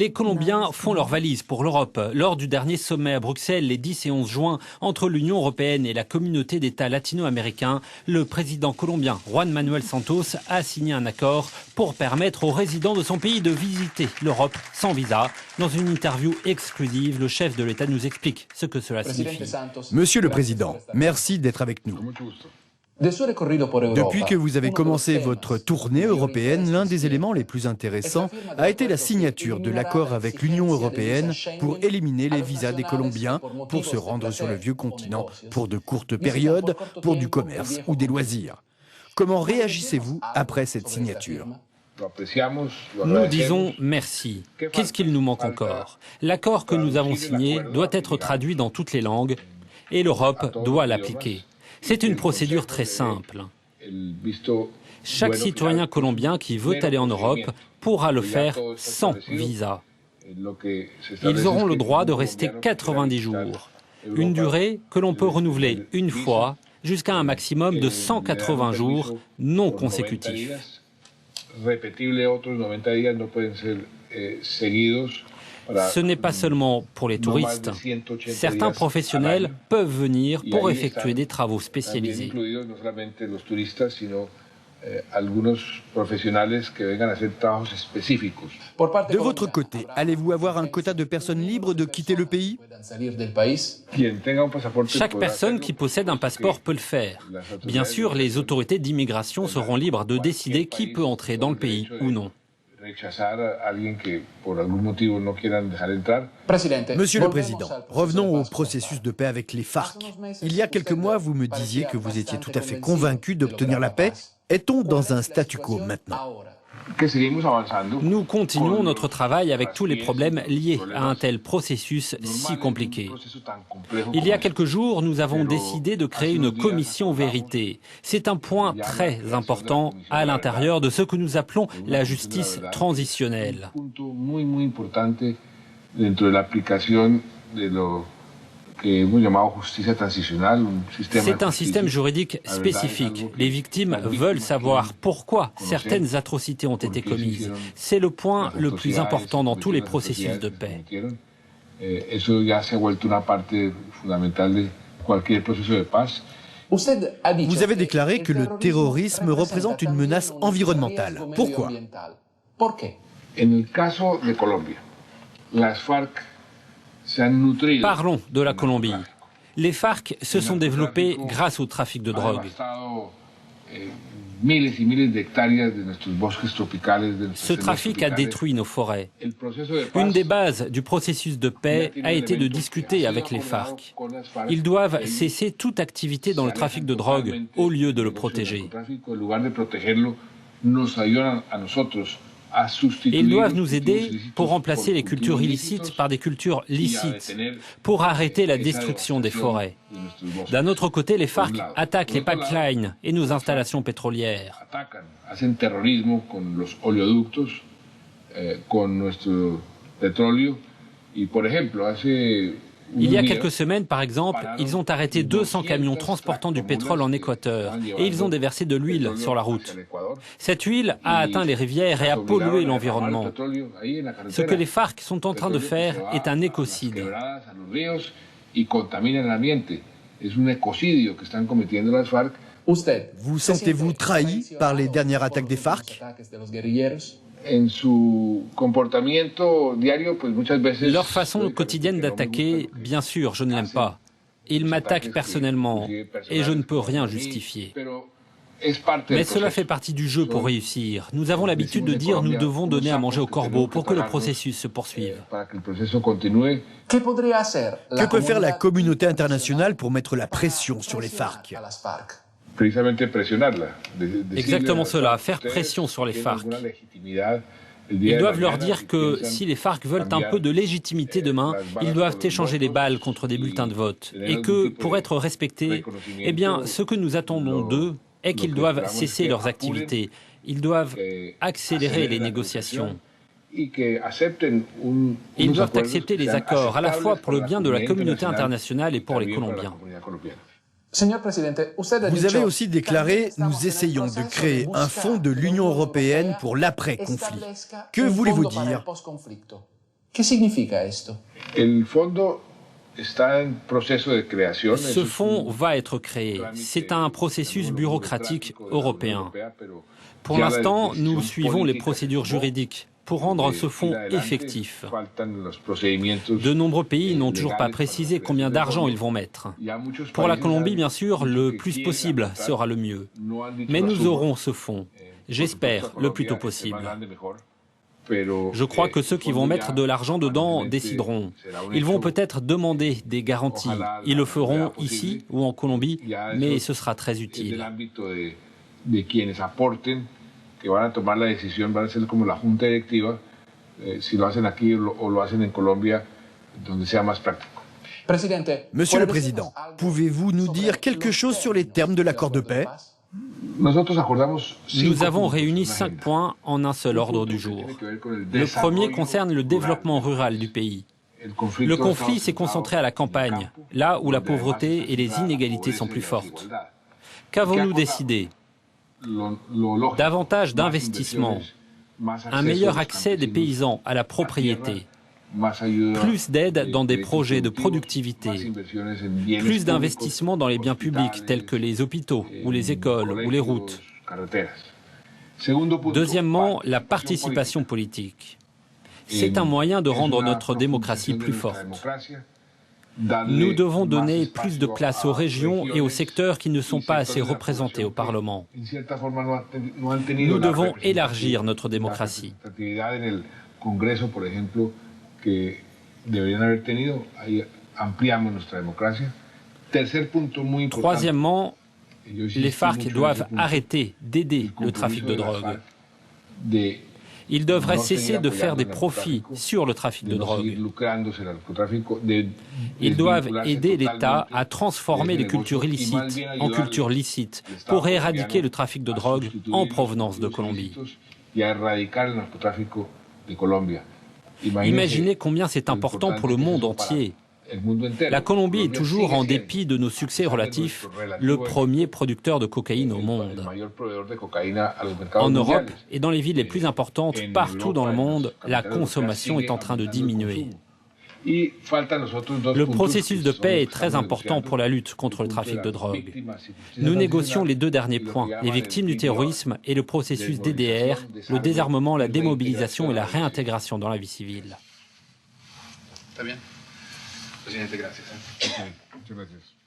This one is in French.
Les Colombiens font leurs valises pour l'Europe. Lors du dernier sommet à Bruxelles, les 10 et 11 juin, entre l'Union européenne et la communauté d'États latino-américains, le président colombien Juan Manuel Santos a signé un accord pour permettre aux résidents de son pays de visiter l'Europe sans visa. Dans une interview exclusive, le chef de l'État nous explique ce que cela signifie. Monsieur le Président, merci d'être avec nous. Depuis que vous avez commencé votre tournée européenne, l'un des éléments les plus intéressants a été la signature de l'accord avec l'Union européenne pour éliminer les visas des Colombiens pour se rendre sur le vieux continent pour de courtes périodes, pour du commerce ou des loisirs. Comment réagissez-vous après cette signature ? Nous disons merci. Qu'est-ce qu'il nous manque encore? L'accord que nous avons signé doit être traduit dans toutes les langues et l'Europe doit l'appliquer. C'est une procédure très simple. Chaque citoyen colombien qui veut aller en Europe pourra le faire sans visa. Ils auront le droit de rester 90 jours, une durée que l'on peut renouveler une fois jusqu'à un maximum de 180 jours non consécutifs. Ce n'est pas seulement pour les touristes. Certains professionnels peuvent venir pour effectuer des travaux spécialisés. De votre côté, allez-vous avoir un quota de personnes libres de quitter le pays? Chaque personne qui possède un passeport peut le faire. Bien sûr, les autorités d'immigration seront libres de décider qui peut entrer dans le pays ou non. Monsieur le Président, revenons au processus de paix avec les FARC. Il y a quelques mois, vous me disiez que vous étiez tout à fait convaincu d'obtenir la paix. Est-on dans un statu quo maintenant? Nous continuons notre travail avec tous les problèmes liés à un tel processus si compliqué. Il y a quelques jours, nous avons décidé de créer une commission vérité. C'est un point très important à l'intérieur de ce que nous appelons la justice transitionnelle. C'est un système juridique spécifique. Les victimes veulent savoir pourquoi certaines atrocités ont été commises. C'est le point le plus important dans tous les processus de paix. Vous avez déclaré que le terrorisme représente une menace environnementale. Pourquoi? Parlons de la Colombie. Les FARC se sont développés grâce au trafic de drogue. Ce trafic a détruit nos forêts. Une des bases du processus de paix a été de discuter avec les FARC. Ils doivent cesser toute activité dans le trafic de drogue au lieu de le protéger. Ils doivent nous aider pour remplacer les cultures illicites par des cultures licites, pour arrêter la destruction des forêts. D'un autre côté, les FARC attaquent les pipelines et nos installations pétrolières. Il y a quelques semaines, par exemple, ils ont arrêté 200 camions transportant du pétrole en Équateur et ils ont déversé de l'huile sur la route. Cette huile a atteint les rivières et a pollué l'environnement. Ce que les FARC sont en train de faire est un écocide. Vous sentez-vous trahi par les dernières attaques des FARC? Leur façon quotidienne d'attaquer, bien sûr, je ne l'aime pas. Ils m'attaquent personnellement et je ne peux rien justifier. Mais cela fait partie du jeu pour réussir. Nous avons l'habitude de dire nous devons donner à manger aux corbeaux pour que le processus se poursuive. Que peut faire la communauté internationale pour mettre la pression sur les FARC? Exactement cela, faire pression sur les FARC. Ils doivent leur dire que si les FARC veulent un peu de légitimité demain, ils doivent échanger les balles contre des bulletins de vote. Et que, pour être respectés, eh bien, ce que nous attendons d'eux est qu'ils doivent cesser leurs activités. Ils doivent accélérer les négociations. Ils doivent accepter les accords, à la fois pour le bien de la communauté internationale et pour les Colombiens. Vous avez aussi déclaré « Nous essayons de créer un fonds de l'Union européenne pour l'après-conflit ». Que voulez-vous dire? ¿Qué significa esto? Ce fonds va être créé. C'est un processus bureaucratique européen. Pour l'instant, nous suivons les procédures juridiques pour rendre ce fonds effectif. De nombreux pays n'ont toujours pas précisé combien d'argent ils vont mettre. Pour la Colombie, bien sûr, le plus possible sera le mieux. Mais nous aurons ce fonds, j'espère, le plus tôt possible. Je crois que ceux qui vont mettre de l'argent dedans décideront. Ils vont peut-être demander des garanties. Ils le feront ici ou en Colombie, mais ce sera très utile. Que van a tomar la decisión van a ser como la junta directiva, si lo hacen aquí o lo hacen en Colombia, donde sea más práctico. Monsieur le Président, pouvez-vous nous dire quelque chose sur les termes de l'accord de paix? Nous avons réuni 5 points en un seul ordre du jour. Le premier concerne le développement rural du pays. Le conflit s'est concentré à la campagne, là où la pauvreté et les inégalités sont plus fortes. Qu'avons-nous décidé? Davantage d'investissements, un meilleur accès des paysans à la propriété, plus d'aide dans des projets de productivité, plus d'investissements dans les biens publics tels que les hôpitaux ou les écoles ou les routes. Deuxièmement, la participation politique. C'est un moyen de rendre notre démocratie plus forte. Nous devons donner plus de place aux régions et aux secteurs qui ne sont pas assez représentés au Parlement. Nous devons élargir notre démocratie. Troisièmement, les FARC doivent arrêter d'aider le trafic de drogue. Ils devraient cesser de faire des profits sur le trafic de drogue. Ils doivent aider l'État à transformer les cultures illicites en cultures licites pour éradiquer le trafic de drogue en provenance de Colombie. Imaginez combien c'est important pour le monde entier. La Colombie est toujours, en dépit de nos succès relatifs, le premier producteur de cocaïne au monde. En Europe et dans les villes les plus importantes, partout dans le monde, la consommation est en train de diminuer. Le processus de paix est très important pour la lutte contre le trafic de drogue. Nous négocions les 2 derniers points, les victimes du terrorisme et le processus DDR, le désarmement, la démobilisation et la réintégration dans la vie civile. Presidente, gracias. Muchas gracias.